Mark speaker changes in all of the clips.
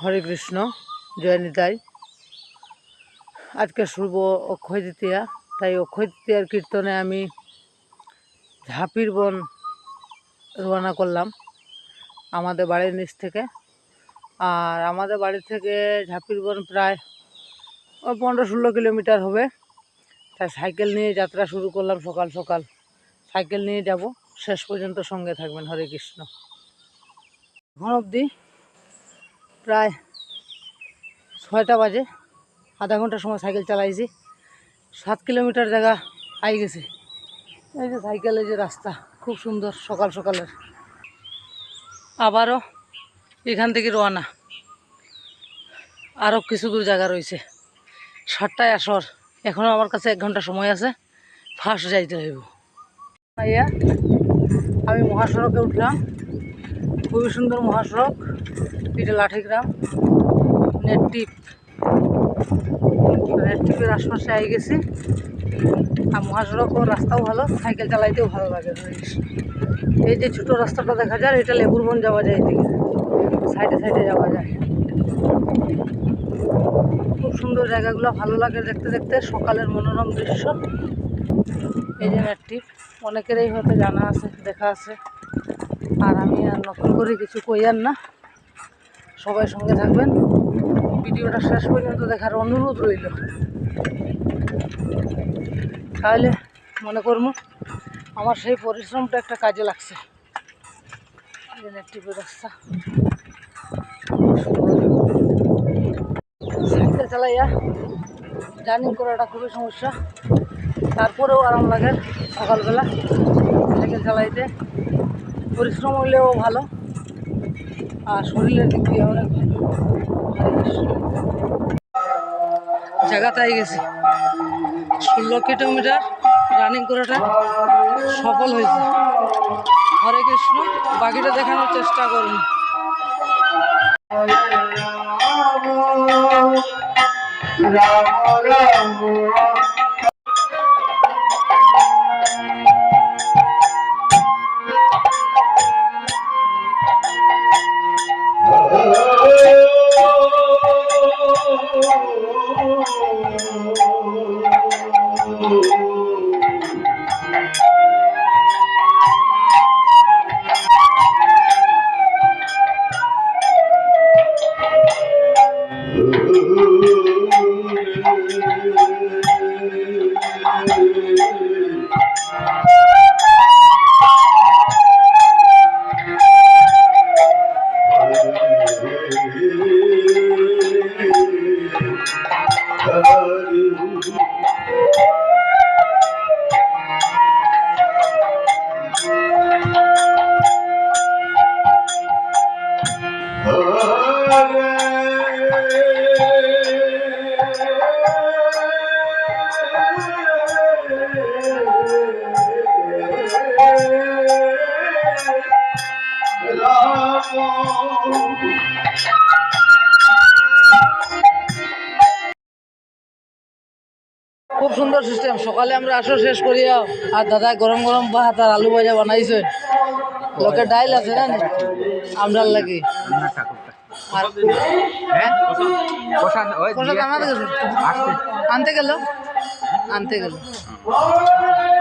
Speaker 1: হরে কৃষ্ণ, জয় নিতাই। আজকে শুভ অক্ষয় তৃতীয়া, তাই অক্ষয় তৃতীয়ার কীর্তনে আমি ঝাঁপির বন রওনা করলাম আমাদের বাড়ির নিচ থেকে। আর আমাদের বাড়ি থেকে ঝাঁপির বন প্রায় 15-16 কিলোমিটার হবে। তাই সাইকেল নিয়ে যাত্রা শুরু করলাম। সকাল সকাল সাইকেল নিয়ে যাব, শেষ পর্যন্ত সঙ্গে থাকবেন। হরে কৃষ্ণ। এখন অবধি প্রায় 6টা বাজে, আধা ঘন্টার সময় সাইকেল চালাইছি। 7 কিলোমিটার জায়গা আই গেছে। এই যে সাইকেলের যে রাস্তা, খুব সুন্দর সকাল সকালের। আবারও এখান থেকে রওনা, আরও কিছু দূর জায়গা রয়েছে। 7টায় আসর, এখনও আমার কাছে 1 ঘন্টা সময় আছে। ফার্স্ট যাইতে হইব। আমি মহাসড়কে উঠলাম, খুবই সুন্দর মহাসড়ক। এটা লাঠিগ্রাম নেটটিপের আশপাশে আই গেছি। আর মহাসড়ক ও রাস্তাও ভালো, সাইকেল চালাইতেও ভালো লাগে। এই যে ছোটো রাস্তাটা দেখা যায়, এটা লেবুর বন যাওয়া যায়। এদিকে সাইডে সাইডে যাওয়া যায়। খুব সুন্দর জায়গাগুলো, ভালো লাগে দেখতে দেখতে। সকালের মনোরম দৃশ্য। এই যে নেটটিপ অনেকেরই হয়তো জানা আছে, দেখা আছে। আর আমি আর নতুন করে কিছু কইয়ার না, সবাই সঙ্গে থাকবেন। ভিডিওটা শেষ পর্যন্ত দেখার অনুরোধ রইল, তাহলে মনে করবো আমার সেই পরিশ্রমটা একটা কাজে লাগছে। নেটটিপের রাস্তা, সাইকেল চালাইয়া জার্নি করাটা খুবই সমস্যা। তারপরেও আরাম লাগে সকালবেলা সাইকেল চালাইতে। পরিশ্রম হইলেও ভালো, আর শরীরের দিক দিয়ে অনেক ভালো। জায়গাতে আই গেছি। 16 কিলোমিটার রানিং করাটা সফল হয়েছে। হরে কৃষ্ণ। বাকিটা দেখানোর চেষ্টা করুন। রাম রাম খুব সুন্দর সিস্টেম। সকালে আমরা আসর শেষ করিয়া, আর দাদা গরম গরম ভাত আর আলু ভাজা বানাইছে। লোকের ডাইল আছে না আমরার লাগি। আনতে গেল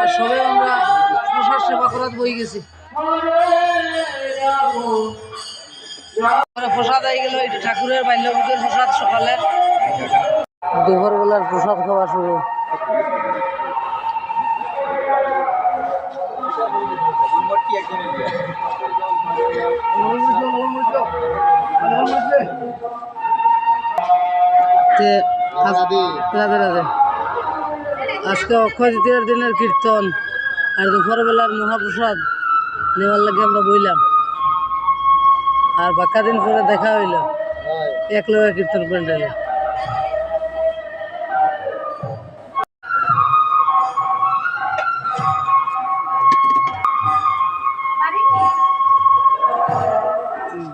Speaker 1: আর সবাই আমরা প্রসাদ সেবা করার বই গেছি। প্রসাদ আই গেল, এটা ঠাকুরের বাল্যভোগের প্রসাদ। সকালে দুপুরবেলার প্রসাদ খাওয়া শুরু। রাধে রাধে। আজকে অক্ষয় তৃতীয়ার দিনের কীর্তন আর দুপুরবেলার মহাপ্রসাদ নেওয়ার লাগে আমরা বইলাম। আর বাক্কা দিন পরে দেখা হইল এক লগে কীর্তন প্যান্ডেলে।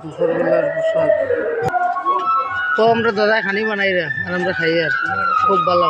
Speaker 1: দুপুরবেলার প্রসাদ তো আমরা দাদা খানি বানাই রা, আর আমরা খাই। আর খুব ভালো।